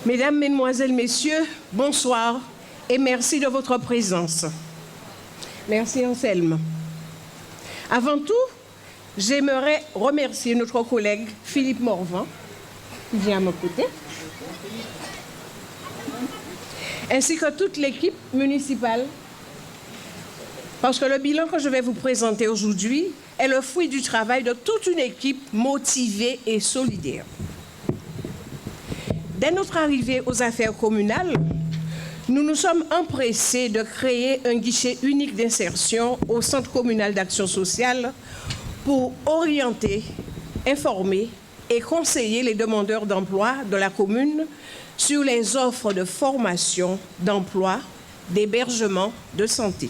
Mesdames, Mesdemoiselles, Messieurs, bonsoir et merci de votre présence. Merci Anselme. Avant tout, j'aimerais remercier notre collègue Philippe Morvan, qui vient à mon côté, ainsi que toute l'équipe municipale, parce que le bilan que je vais vous présenter aujourd'hui est le fruit du travail de toute une équipe motivée et solidaire. Dès notre arrivée aux affaires communales, nous nous sommes empressés de créer un guichet unique d'insertion au Centre communal d'action sociale pour orienter, informer et conseiller les demandeurs d'emploi de la commune sur les offres de formation, d'emploi, d'hébergement, de santé.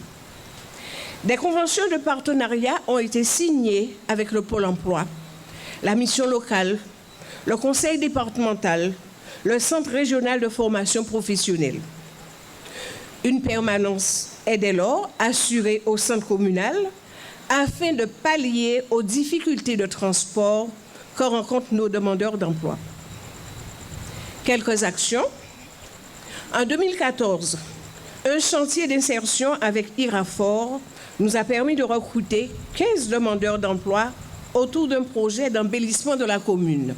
Des conventions de partenariat ont été signées avec le Pôle emploi, la mission locale, le conseil départemental, le Centre régional de formation professionnelle. Une permanence est dès lors assurée au centre communal afin de pallier aux difficultés de transport que rencontrent nos demandeurs d'emploi. Quelques actions. En 2014, un chantier d'insertion avec Irafor nous a permis de recruter 15 demandeurs d'emploi autour d'un projet d'embellissement de la commune.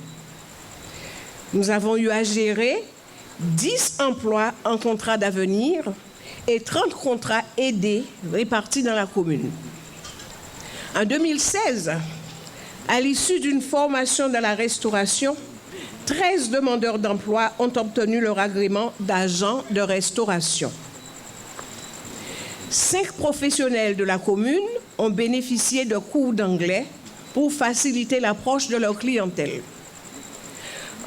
Nous avons eu à gérer 10 emplois en contrat d'avenir et 30 contrats aidés répartis dans la commune. En 2016, à l'issue d'une formation dans la restauration, 13 demandeurs d'emploi ont obtenu leur agrément d'agent de restauration. 5 professionnels de la commune ont bénéficié de cours d'anglais pour faciliter l'approche de leur clientèle.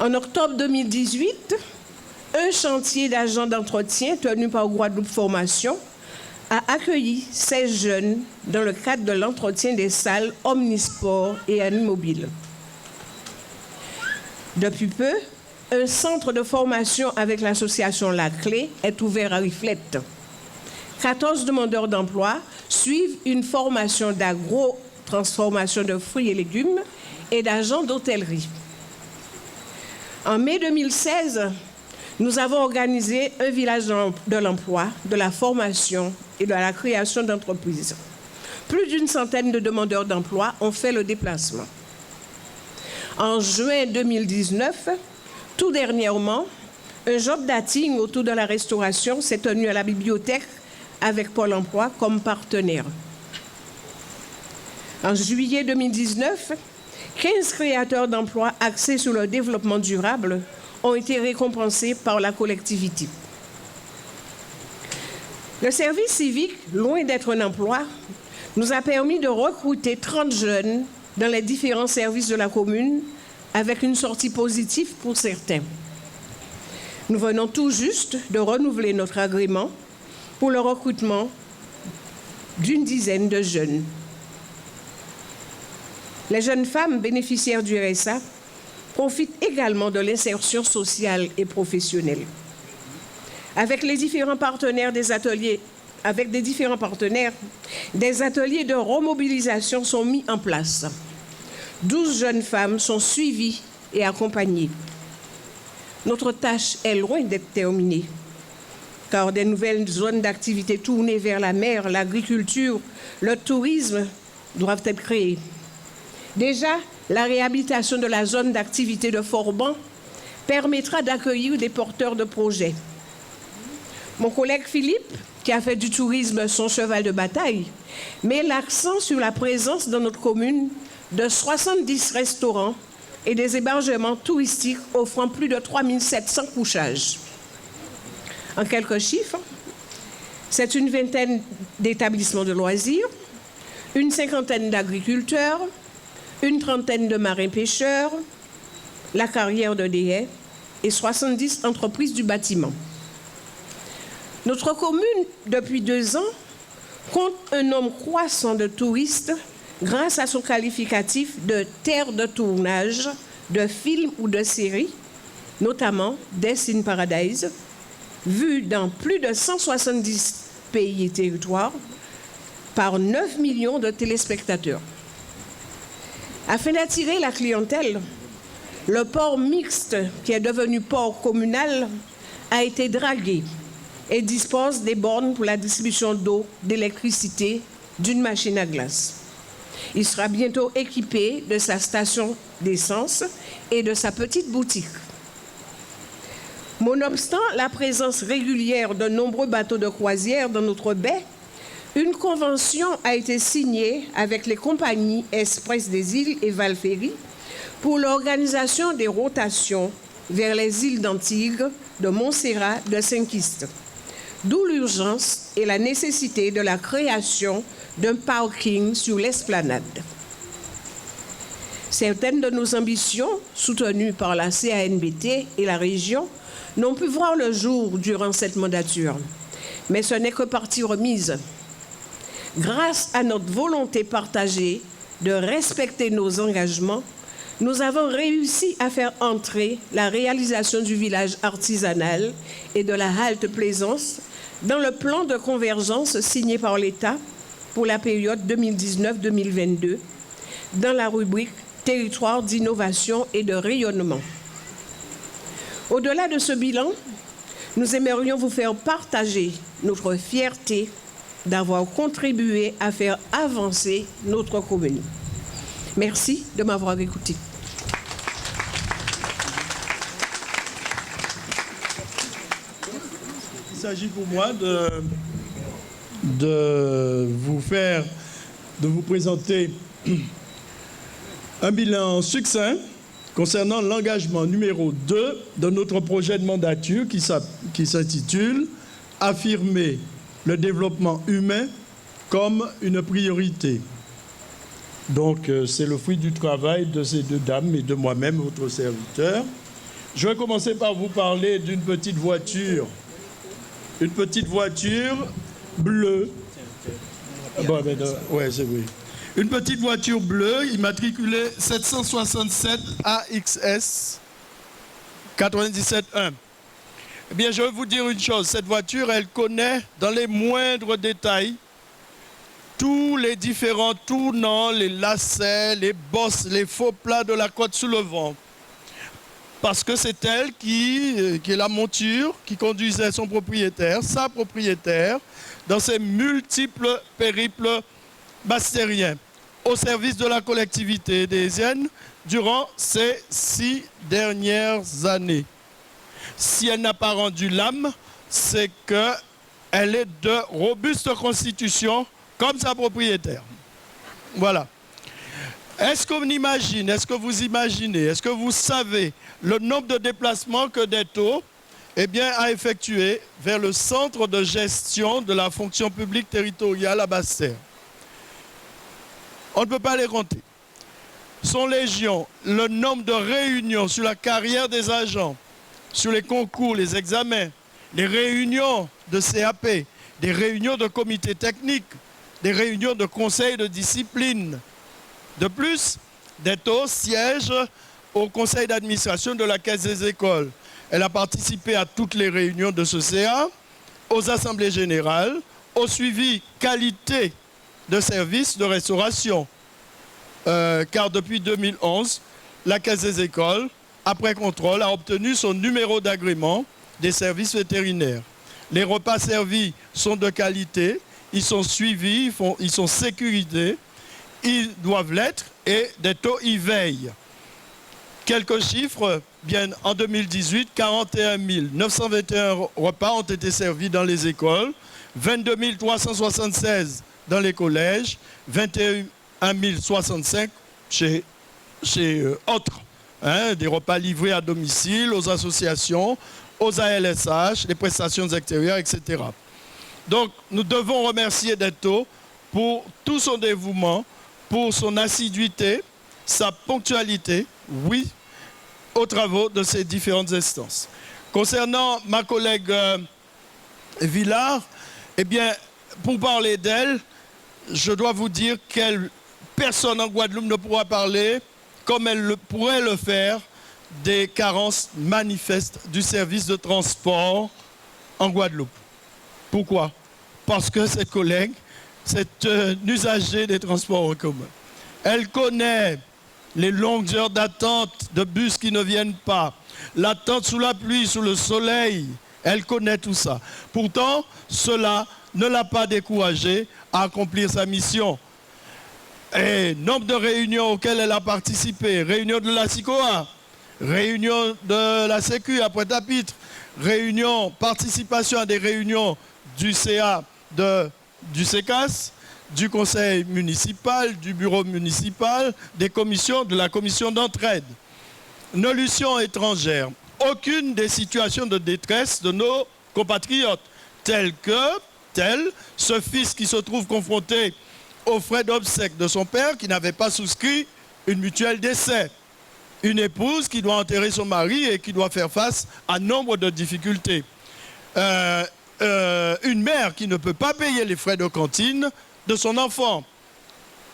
En octobre 2018, un chantier d'agents d'entretien tenu par Guadeloupe Formation a accueilli 16 jeunes dans le cadre de l'entretien des salles omnisport et animobile. Depuis peu, un centre de formation avec l'association La Clé est ouvert à Riflette. 14 demandeurs d'emploi suivent une formation d'agro-transformation de fruits et légumes et d'agents d'hôtellerie. En mai 2016, nous avons organisé un village de l'emploi, de la formation et de la création d'entreprises. Plus d'une centaine de demandeurs d'emploi ont fait le déplacement. En juin 2019, tout dernièrement, un job dating autour de la restauration s'est tenu à la bibliothèque avec Pôle emploi comme partenaire. En juillet 2019, 15 créateurs d'emplois axés sur le développement durable ont été récompensés par la collectivité. Le service civique, loin d'être un emploi, nous a permis de recruter 30 jeunes dans les différents services de la commune avec une sortie positive pour certains. Nous venons tout juste de renouveler notre agrément pour le recrutement d'une dizaine de jeunes. Les jeunes femmes bénéficiaires du RSA profitent également de l'insertion sociale et professionnelle. Avec les différents partenaires des ateliers, des ateliers de remobilisation sont mis en place. 12 jeunes femmes sont suivies et accompagnées. Notre tâche est loin d'être terminée, car des nouvelles zones d'activité tournées vers la mer, l'agriculture, le tourisme doivent être créées. Déjà, la réhabilitation de la zone d'activité de Forban permettra d'accueillir des porteurs de projets. Mon collègue Philippe, qui a fait du tourisme son cheval de bataille, met l'accent sur la présence dans notre commune de 70 restaurants et des hébergements touristiques offrant plus de 3 700 couchages. En quelques chiffres, c'est une vingtaine d'établissements de loisirs, une cinquantaine d'agriculteurs, une trentaine de marins-pêcheurs, la carrière de Déhay et 70 entreprises du bâtiment. Notre commune, depuis 2 ans, compte un nombre croissant de touristes grâce à son qualificatif de terre de tournage de films ou de séries, notamment Death in Paradise, vu dans plus de 170 pays et territoires par 9 millions de téléspectateurs. Afin d'attirer la clientèle, Le port mixte, qui est devenu port communal, a été dragué et dispose des bornes pour la distribution d'eau, d'électricité, d'une machine à glace. Il sera bientôt équipé de sa station d'essence et de sa petite boutique. Nonobstant la présence régulière de nombreux bateaux de croisière dans notre baie, une convention a été signée avec les compagnies Express des îles et Val-Ferry pour l'organisation des rotations vers les îles d'Antigua, de Montserrat, de Saint-Kitts. D'où l'urgence et la nécessité de la création d'un parking sur l'esplanade. Certaines de nos ambitions, soutenues par la CANBT et la région, n'ont pu voir le jour durant cette mandature. Mais ce n'est que partie remise. Grâce à notre volonté partagée de respecter nos engagements, nous avons réussi à faire entrer la réalisation du village artisanal et de la halte Plaisance dans le plan de convergence signé par l'État pour la période 2019-2022 dans la rubrique Territoire d'innovation et de rayonnement. Au-delà de ce bilan, nous aimerions vous faire partager notre fierté d'avoir contribué à faire avancer notre commune. Merci de m'avoir écouté. Il s'agit pour moi de vous présenter un bilan succinct concernant l'engagement numéro 2 de notre projet de mandature qui s'intitule « Affirmer le développement humain comme une priorité ». Donc, c'est le fruit du travail de ces deux dames et de moi-même, votre serviteur. Je vais commencer par vous parler d'une petite voiture. Une petite voiture bleue. Bon, ouais, c'est vrai. Une petite voiture bleue, immatriculée 767 AXS 97.1. Eh bien, je vais vous dire une chose. Cette voiture, elle connaît dans les moindres détails tous les différents tournants, les lacets, les bosses, les faux plats de la côte sous le vent. Parce que c'est elle qui est la monture, qui conduisait son propriétaire, sa propriétaire, dans ses multiples périples bastériens, au service de la collectivité désienne durant ces 6 dernières années. Si elle n'a pas rendu l'âme, c'est qu'elle est de robuste constitution, comme sa propriétaire. Voilà. Est-ce que vous imaginez, est-ce que vous savez le nombre de déplacements que DETO a effectué vers le centre de gestion de la fonction publique territoriale à Basse-Terre? On ne peut pas les compter. Sont légion le nombre de réunions sur la carrière des agents, sur les concours, les examens, les réunions de CAP, des réunions de comités techniques, des réunions de conseils de discipline. De plus, DETO siège au conseil d'administration de la Caisse des écoles. Elle a participé à toutes les réunions de ce CA, aux assemblées générales, au suivi qualité de services de restauration. Car depuis 2011, la Caisse des écoles, après contrôle, a obtenu son numéro d'agrément des services vétérinaires. Les repas servis sont de qualité, ils sont suivis, ils sont sécurisés, ils doivent l'être et DETO y veille. Quelques chiffres, bien en 2018, 41 921 repas ont été servis dans les écoles, 22 376 dans les collèges, 21 065 chez autres, des repas livrés à domicile, aux associations, aux ALSH, les prestations extérieures, etc. Donc, nous devons remercier DETO pour tout son dévouement, pour son assiduité, sa ponctualité, oui, aux travaux de ces différentes instances. Concernant ma collègue Villard, eh bien, pour parler d'elle, je dois vous dire qu'elle, personne en Guadeloupe ne pourra parler comme elle pourrait le faire des carences manifestes du service de transport en Guadeloupe. Pourquoi? Parce que cette collègue, c'est un usager des transports en commun. Elle connaît les longues heures d'attente de bus qui ne viennent pas, l'attente sous la pluie, sous le soleil, elle connaît tout ça. Pourtant, cela ne l'a pas découragée à accomplir sa mission. Et nombre de réunions auxquelles elle a participé, réunion de la SICOA, réunion de la Sécu à Pointe-à-Pitre, réunion, participation à des réunions du CA, du CECAS, du conseil municipal, du bureau municipal, des commissions, de la commission d'entraide. Nolution étrangère. Aucune des situations de détresse de nos compatriotes, telles ce fils qui se trouve confronté aux frais d'obsèques de son père qui n'avait pas souscrit une mutuelle décès, une épouse qui doit enterrer son mari et qui doit faire face à nombre de difficultés, une mère qui ne peut pas payer les frais de cantine de son enfant,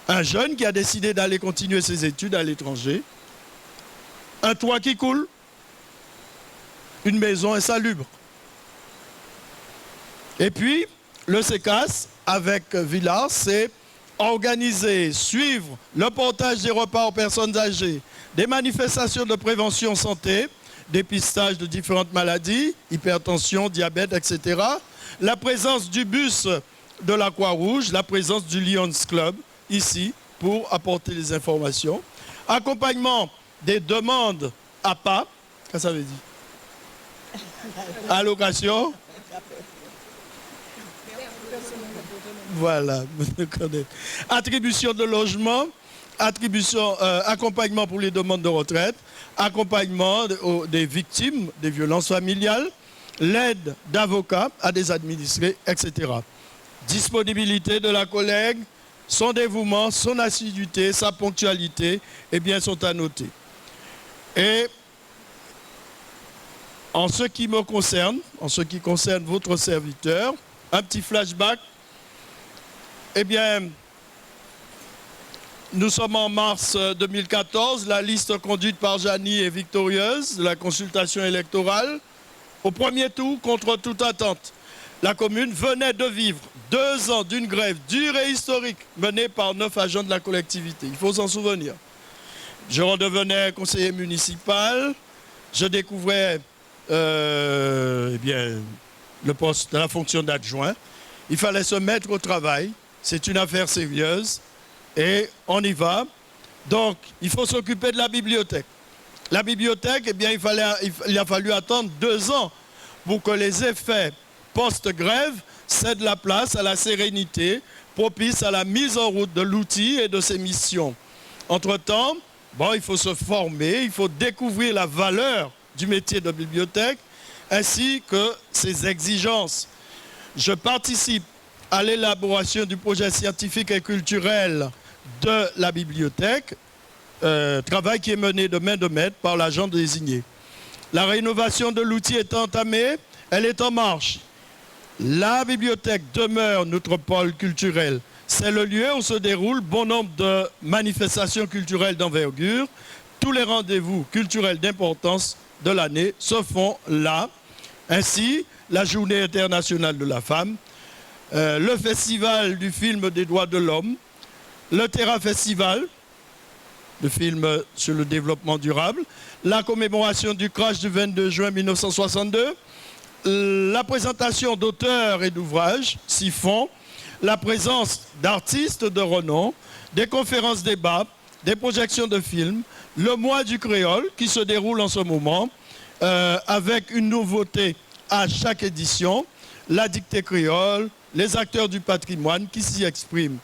un jeune qui a décidé d'aller continuer ses études à l'étranger, un toit qui coule, une maison insalubre. Et puis, le CECAS, avec Villars, c'est organiser, suivre le portage des repas aux personnes âgées, des manifestations de prévention santé, dépistage de différentes maladies, hypertension, diabète, etc. La présence du bus de la Croix-Rouge, la présence du Lions Club, ici, pour apporter les informations. Accompagnement des demandes APA, qu'est-ce que ça veut dire? Allocation. Voilà, vous connaissez. Attribution de logement, accompagnement pour les demandes de retraite, accompagnement des victimes des violences familiales, l'aide d'avocats à des administrés, etc. Disponibilité de la collègue, son dévouement, son assiduité, sa ponctualité, eh bien, sont à noter. Et en ce qui me concerne, en ce qui concerne votre serviteur, un petit flashback. Eh bien, nous sommes en mars 2014. La liste conduite par Janie est victorieuse de la consultation électorale. Au premier tour, contre toute attente, la commune venait de vivre 2 ans d'une grève dure et historique menée par 9 agents de la collectivité. Il faut s'en souvenir. Je redevenais conseiller municipal. Je découvrais eh bien, le poste de la fonction d'adjoint. Il fallait se mettre au travail. C'est une affaire sérieuse et on y va. Donc, il faut s'occuper de la bibliothèque. La bibliothèque, eh bien, il a fallu attendre 2 ans pour que les effets post-grève cèdent la place à la sérénité propice à la mise en route de l'outil et de ses missions. Entre-temps, bon, il faut se former, il faut découvrir la valeur du métier de bibliothèque ainsi que ses exigences. Je participe à l'élaboration du projet scientifique et culturel de la bibliothèque, travail qui est mené de main de maître par l'agent désigné. La rénovation de l'outil est entamée, elle est en marche. La bibliothèque demeure notre pôle culturel. C'est le lieu où se déroulent bon nombre de manifestations culturelles d'envergure. Tous les rendez-vous culturels d'importance de l'année se font là. Ainsi, la Journée internationale de la femme, le Festival du film des droits de l'homme, le Terra Festival, le film sur le développement durable, la commémoration du crash du 22 juin 1962, la présentation d'auteurs et d'ouvrages s'y font, la présence d'artistes de renom, des conférences débats, des projections de films, le mois du créole qui se déroule en ce moment avec une nouveauté à chaque édition, la dictée créole, les acteurs du patrimoine qui s'y expriment.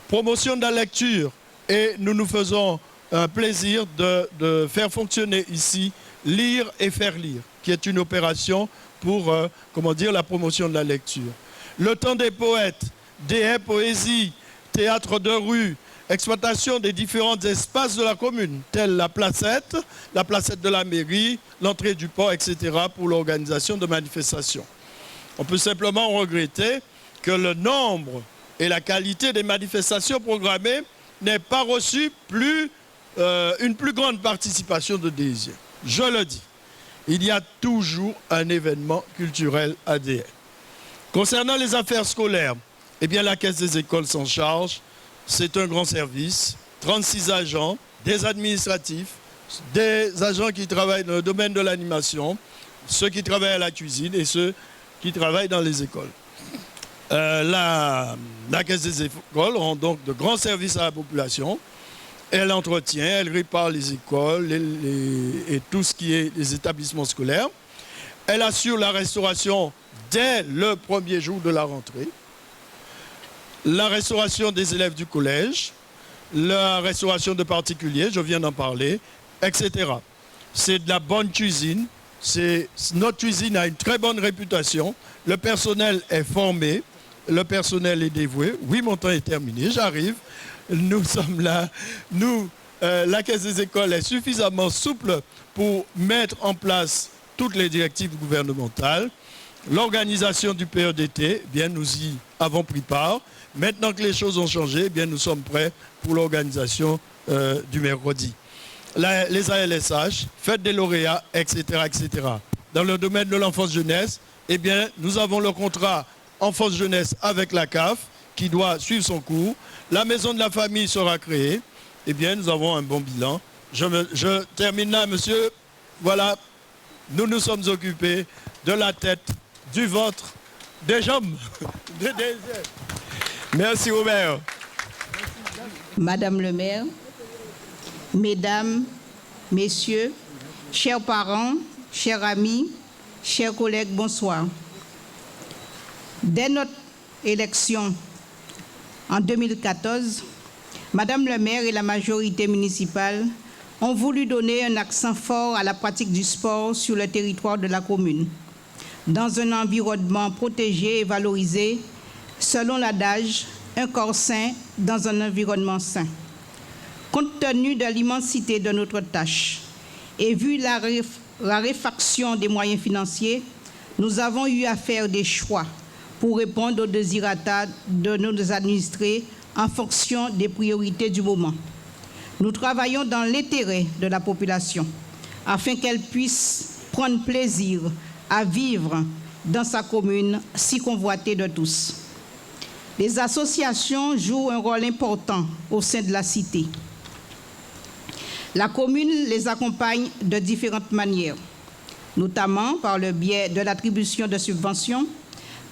Promotion de la lecture et nous nous faisons un plaisir de faire fonctionner ici Lire et faire lire, qui est une opération pour comment dire, la promotion de la lecture. Le temps des poètes, des poésie, théâtre de rue, exploitation des différents espaces de la commune, tels la placette de la mairie, l'entrée du port, etc. pour l'organisation de manifestations. On peut simplement regretter que le nombre et la qualité des manifestations programmées n'aient pas reçu une plus grande participation de désir. Je le dis, il y a toujours un événement culturel ADN. Concernant les affaires scolaires, eh bien la Caisse des écoles s'en charge. C'est un grand service, 36 agents, des administratifs, des agents qui travaillent dans le domaine de l'animation, ceux qui travaillent à la cuisine et ceux qui travaillent dans les écoles. La Caisse des écoles rend donc de grands services à la population. Elle entretient, elle répare les écoles et tout ce qui est les établissements scolaires. Elle assure la restauration dès le premier jour de la rentrée, la restauration des élèves du collège, la restauration de particuliers, je viens d'en parler, etc. C'est de la bonne cuisine. Notre cuisine a une très bonne réputation. Le personnel est formé, le personnel est dévoué. Oui, mon temps est terminé, j'arrive. Nous sommes là. La Caisse des écoles est suffisamment souple pour mettre en place toutes les directives gouvernementales. L'organisation du PEDT, bien, nous y avons pris part. Maintenant que les choses ont changé, bien, nous sommes prêts pour l'organisation du mercredi. Les ALSH, fête des lauréats, etc., etc. Dans le domaine de l'enfance-jeunesse, eh bien, nous avons le contrat enfance-jeunesse avec la CAF qui doit suivre son cours. La maison de la famille sera créée. Eh bien, nous avons un bon bilan. Je termine là, monsieur. Voilà, nous nous sommes occupés de la tête, du ventre, des jambes, des yeux. Merci, Robert. Madame le maire, mesdames, messieurs, chers parents, chers amis, chers collègues, bonsoir. Dès notre élection en 2014, Madame le maire et la majorité municipale ont voulu donner un accent fort à la pratique du sport sur le territoire de la commune, dans un environnement protégé et valorisé, selon l'adage, un corps sain dans un environnement sain. Compte tenu de l'immensité de notre tâche et vu la raréfaction des moyens financiers, nous avons eu à faire des choix pour répondre aux désirata de nos administrés en fonction des priorités du moment. Nous travaillons dans l'intérêt de la population afin qu'elle puisse prendre plaisir à vivre dans sa commune si convoitée de tous. Les associations jouent un rôle important au sein de la cité. La commune les accompagne de différentes manières, notamment par le biais de l'attribution de subventions,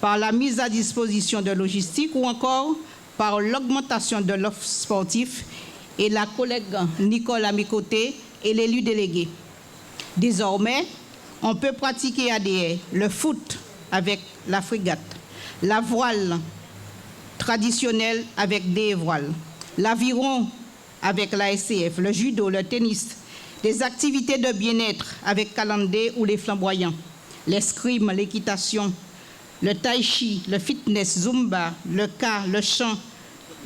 par la mise à disposition de logistique ou encore par l'augmentation de l'offre sportive, et la collègue Nicole à mes côtés et l'élu délégué. Désormais, on peut pratiquer à des haies, le foot avec la frégate, la voile traditionnelle avec des voiles, l'aviron avec la SCF, le judo, le tennis, des activités de bien-être avec calandé ou les flamboyants, l'escrime, l'équitation, le tai chi, le fitness, zumba, le ka, le chant,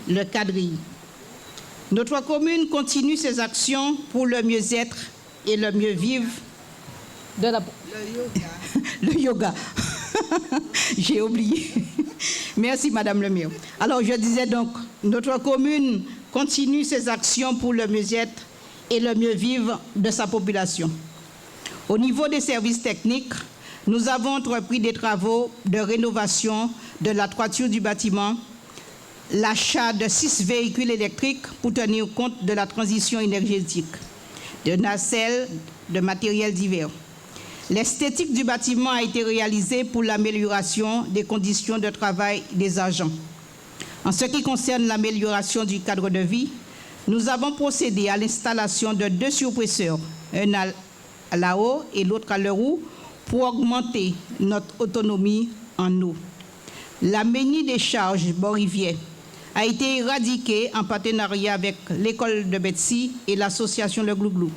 le quadrille. Notre commune continue ses actions pour le mieux-être et le mieux-vivre de la... Le yoga. J'ai oublié. Merci, Madame le maire. Alors, je disais donc, notre commune continue ses actions pour le mieux-être et le mieux-vivre de sa population. Au niveau des services techniques, nous avons entrepris des travaux de rénovation de la toiture du bâtiment, l'achat de 6 véhicules électriques pour tenir compte de la transition énergétique, de nacelles, de matériel divers. L'esthétique du bâtiment a été réalisée pour l'amélioration des conditions de travail des agents. En ce qui concerne l'amélioration du cadre de vie, nous avons procédé à l'installation de 2 surpresseurs, un à la haut et l'autre à l'eau, pour augmenter notre autonomie en eau. La Ménie des charges Borivier a été éradiquée en partenariat avec l'école de Betsy et l'association Le Glouglou.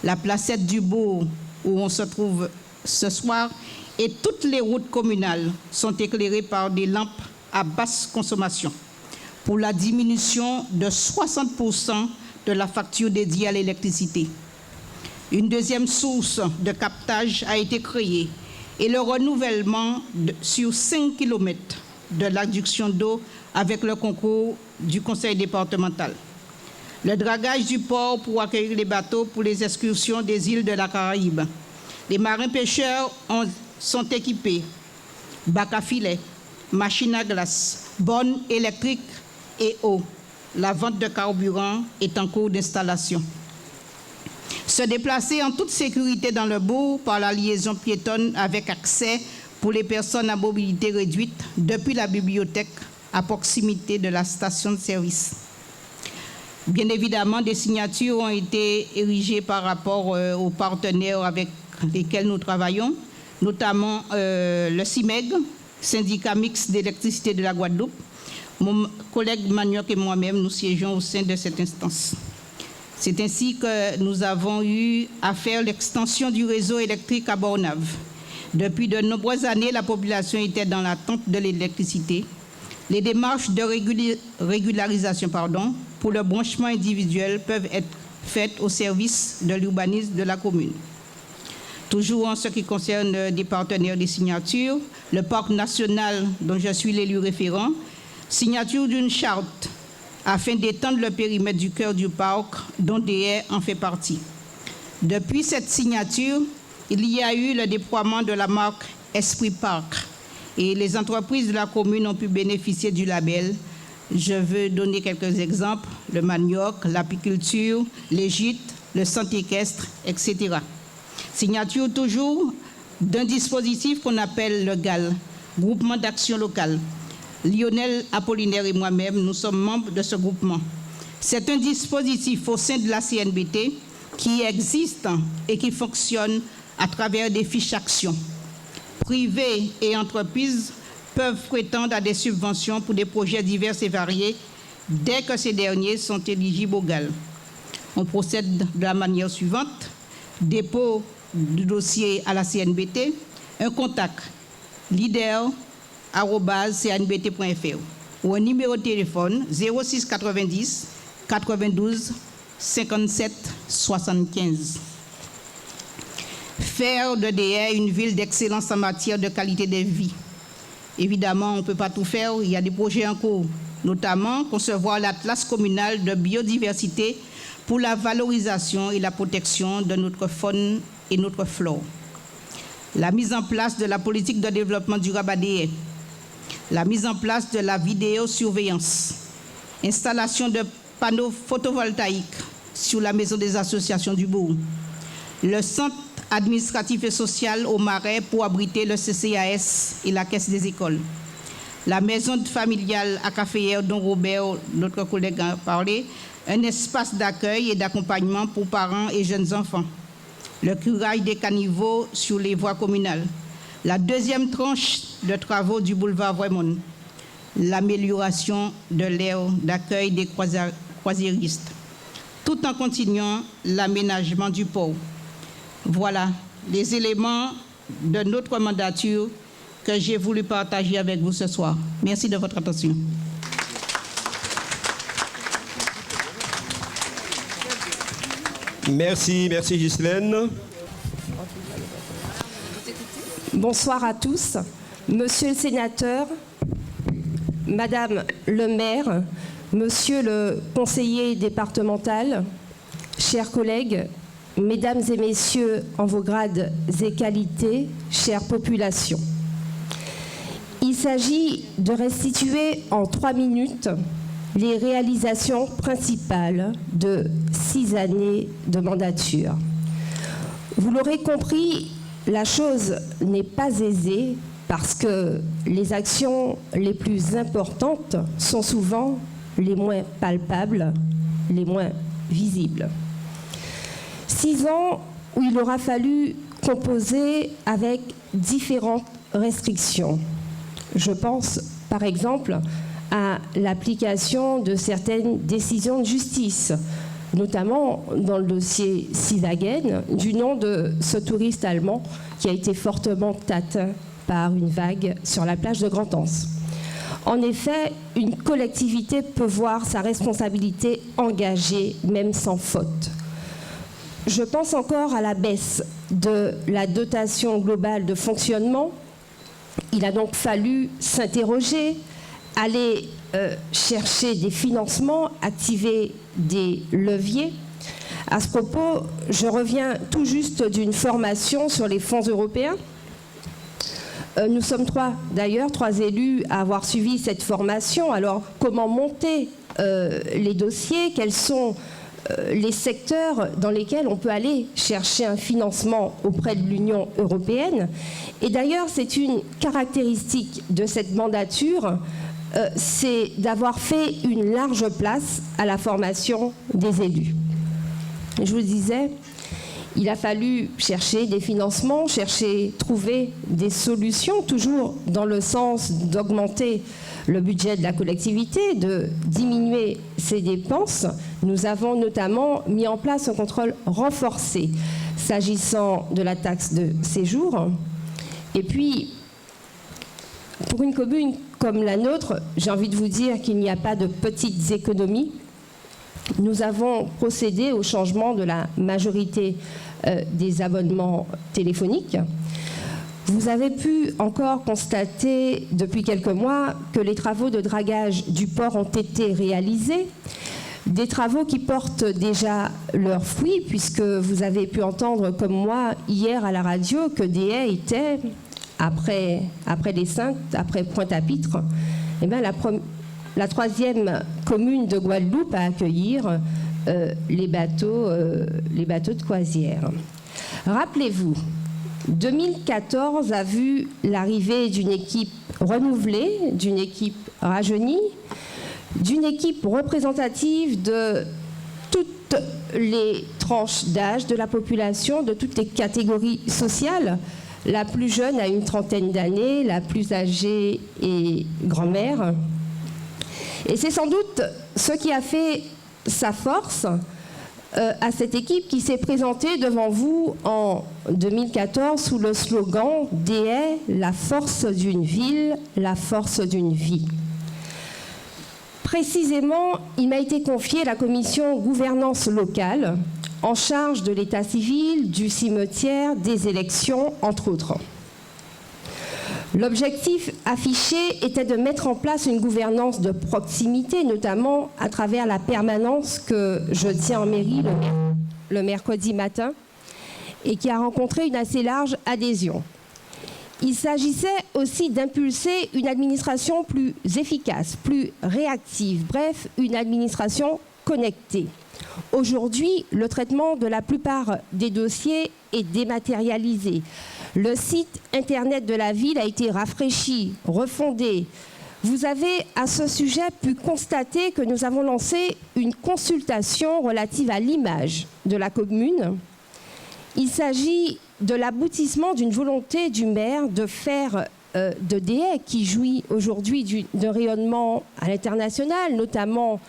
La placette du Bourg, où on se trouve ce soir, et toutes les routes communales sont éclairées par des lampes à basse consommation pour la diminution de 60% de la facture dédiée à l'électricité. Une deuxième source de captage a été créée et le renouvellement sur 5 km de l'adduction d'eau avec le concours du conseil départemental. Le dragage du port pour accueillir les bateaux pour les excursions des îles de la Caraïbe. Les marins pêcheurs sont équipés, bacs à filet, machines à glace, bornes électriques et eau. la vente de carburant est en cours d'installation. Se déplacer en toute sécurité dans le bourg par la liaison piétonne avec accès pour les personnes à mobilité réduite depuis la bibliothèque à proximité de la station de service. Bien évidemment, des signatures ont été érigées par rapport aux partenaires avec lesquels nous travaillons, notamment le CIMEG, syndicat mixte d'électricité de la Guadeloupe. Mon collègue Manioc et moi-même, nous siégeons au sein de cette instance. C'est ainsi que nous avons eu à faire l'extension du réseau électrique à Bornave. Depuis de nombreuses années, la population était dans l'attente de l'électricité. Les démarches de régularisation pour le branchement individuel peuvent être faites au service de l'urbanisme de la commune. Toujours en ce qui concerne des partenaires des signatures, le parc national dont je suis l'élu référent, signature d'une charte afin d'étendre le périmètre du cœur du parc dont DER en fait partie. Depuis cette signature, il y a eu le déploiement de la marque Esprit Parc et les entreprises de la commune ont pu bénéficier du label. Je veux donner quelques exemples, le manioc, l'apiculture, les gîtes, le centre équestre, etc. Signature toujours d'un dispositif qu'on appelle le GAL, Groupement d'action locale. Lionel Apollinaire et moi-même, nous sommes membres de ce groupement. C'est un dispositif au sein de la CNBT qui existe et qui fonctionne à travers des fiches actions. Privés et entreprises peuvent prétendre à des subventions pour des projets divers et variés dès que ces derniers sont éligibles au GAL. On procède de la manière suivante: dépôt du dossier à la CNBT, un contact leader@cnbt.fr ou un numéro de téléphone 06 90 92 57 75. Faire de DER une ville d'excellence en matière de qualité de vie. Évidemment, on ne peut pas tout faire, il y a des projets en cours, notamment concevoir l'atlas communal de biodiversité pour la valorisation et la protection de notre faune et notre flore. La mise en place de la politique de développement durable ADR, la mise en place de la vidéosurveillance, installation de panneaux photovoltaïques sur la maison des associations du bourg, le centre administratif et social au Marais pour abriter le CCAS et la caisse des écoles, la maison familiale à Caféière dont Robert, notre collègue, a parlé, un espace d'accueil et d'accompagnement pour parents et jeunes enfants, le curage des caniveaux sur les voies communales, la deuxième tranche de travaux du boulevard Vremont, l'amélioration de l'aire d'accueil des croisiéristes, tout en continuant l'aménagement du port. Voilà les éléments de notre mandature que j'ai voulu partager avec vous ce soir. Merci de votre attention. Merci Ghislaine. Bonsoir à tous. Monsieur le sénateur, Madame le maire, Monsieur le conseiller départemental, chers collègues, Mesdames et Messieurs en vos grades et qualités, chère population. Il s'agit de restituer en 3 minutes les réalisations principales de 6 années de mandature. Vous l'aurez compris, la chose n'est pas aisée parce que les actions les plus importantes sont souvent les moins palpables, les moins visibles. 6 ans où il aura fallu composer avec différentes restrictions. Je pense par exemple à l'application de certaines décisions de justice, notamment dans le dossier Sidagen, du nom de ce touriste allemand qui a été fortement atteint par une vague sur la plage de Grand-Anse. En effet, une collectivité peut voir sa responsabilité engagée, même sans faute. Je pense encore à la baisse de la dotation globale de fonctionnement. Il a donc fallu s'interroger, aller chercher des financements, activer des leviers. À ce propos, je reviens tout juste d'une formation sur les fonds européens. Nous sommes 3 élus à avoir suivi cette formation. Alors, comment monter les dossiers, quels sont les secteurs dans lesquels on peut aller chercher un financement auprès de l'Union européenne. Et d'ailleurs, c'est une caractéristique de cette mandature, c'est d'avoir fait une large place à la formation des élus. Je vous le disais, il a fallu chercher des financements, trouver des solutions, toujours dans le sens d'augmenter le budget de la collectivité, de diminuer ses dépenses. Nous avons notamment mis en place un contrôle renforcé s'agissant de la taxe de séjour. Et puis, pour une commune comme la nôtre, j'ai envie de vous dire qu'il n'y a pas de petites économies. Nous avons procédé au changement de la majorité des abonnements téléphoniques. Vous avez pu encore constater depuis quelques mois que les travaux de dragage du port ont été réalisés. Des travaux qui portent déjà leurs fruits, puisque vous avez pu entendre, comme moi, hier à la radio, que des haies étaient, après les Saintes, après Pointe-à-Pitre, la troisième commune de Guadeloupe à accueillir les bateaux de croisière. Rappelez-vous, 2014 a vu l'arrivée d'une équipe renouvelée, d'une équipe rajeunie, d'une équipe représentative de toutes les tranches d'âge de la population, de toutes les catégories sociales. La plus jeune a une trentaine d'années, la plus âgée est grand-mère. Et c'est sans doute ce qui a fait sa force à cette équipe qui s'est présentée devant vous en 2014 sous le slogan « Des haies, la force d'une ville, la force d'une vie ». Précisément, il m'a été confié la commission gouvernance locale en charge de l'état civil, du cimetière, des élections, entre autres. L'objectif affiché était de mettre en place une gouvernance de proximité, notamment à travers la permanence que je tiens en mairie le mercredi matin et qui a rencontré une assez large adhésion. Il s'agissait aussi d'impulser une administration plus efficace, plus réactive, bref, une administration connectée. Aujourd'hui, le traitement de la plupart des dossiers est dématérialisé. Le site internet de la ville a été rafraîchi, refondé. Vous avez à ce sujet pu constater que nous avons lancé une consultation relative à l'image de la commune. Il s'agit de l'aboutissement d'une volonté du maire de faire de des haies qui jouit aujourd'hui d'un rayonnement à l'international, notamment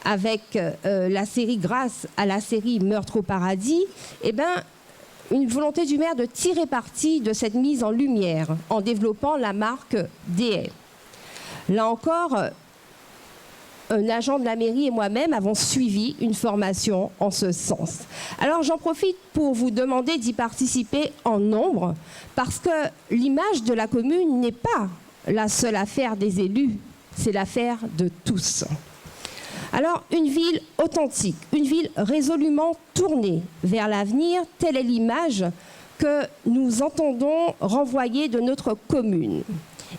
avec la série, grâce à la série Meurtre au paradis, une volonté du maire de tirer parti de cette mise en lumière en développant la marque des haies. Là encore, un agent de la mairie et moi-même avons suivi une formation en ce sens. Alors j'en profite pour vous demander d'y participer en nombre, parce que l'image de la commune n'est pas la seule affaire des élus, c'est l'affaire de tous. Alors, une ville authentique, une ville résolument tournée vers l'avenir, telle est l'image que nous entendons renvoyer de notre commune.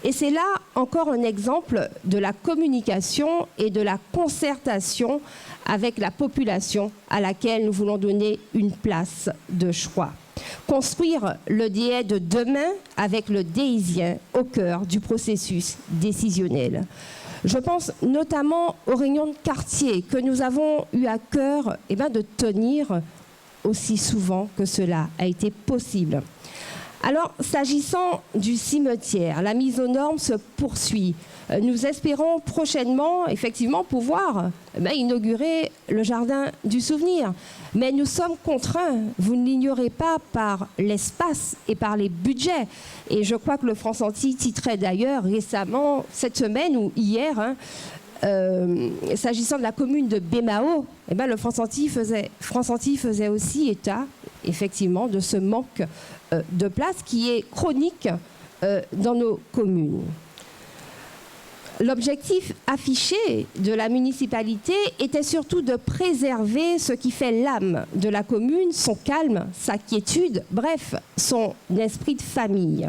Et c'est là encore un exemple de la communication et de la concertation avec la population à laquelle nous voulons donner une place de choix. Construire le DEA de demain avec le DEISien au cœur du processus décisionnel. Je pense notamment aux réunions de quartier que nous avons eu à cœur de tenir aussi souvent que cela a été possible. Alors, s'agissant du cimetière, la mise aux normes se poursuit. Nous espérons prochainement, effectivement, pouvoir inaugurer le jardin du souvenir. Mais nous sommes contraints, vous ne l'ignorez pas, par l'espace et par les budgets. Et je crois que le France-Antilles titrait d'ailleurs récemment, cette semaine ou hier, s'agissant de la commune de Bémao, le France-Antilles faisait aussi état, effectivement, de ce manque de place qui est chronique dans nos communes. L'objectif affiché de la municipalité était surtout de préserver ce qui fait l'âme de la commune, son calme, sa quiétude, bref, son esprit de famille.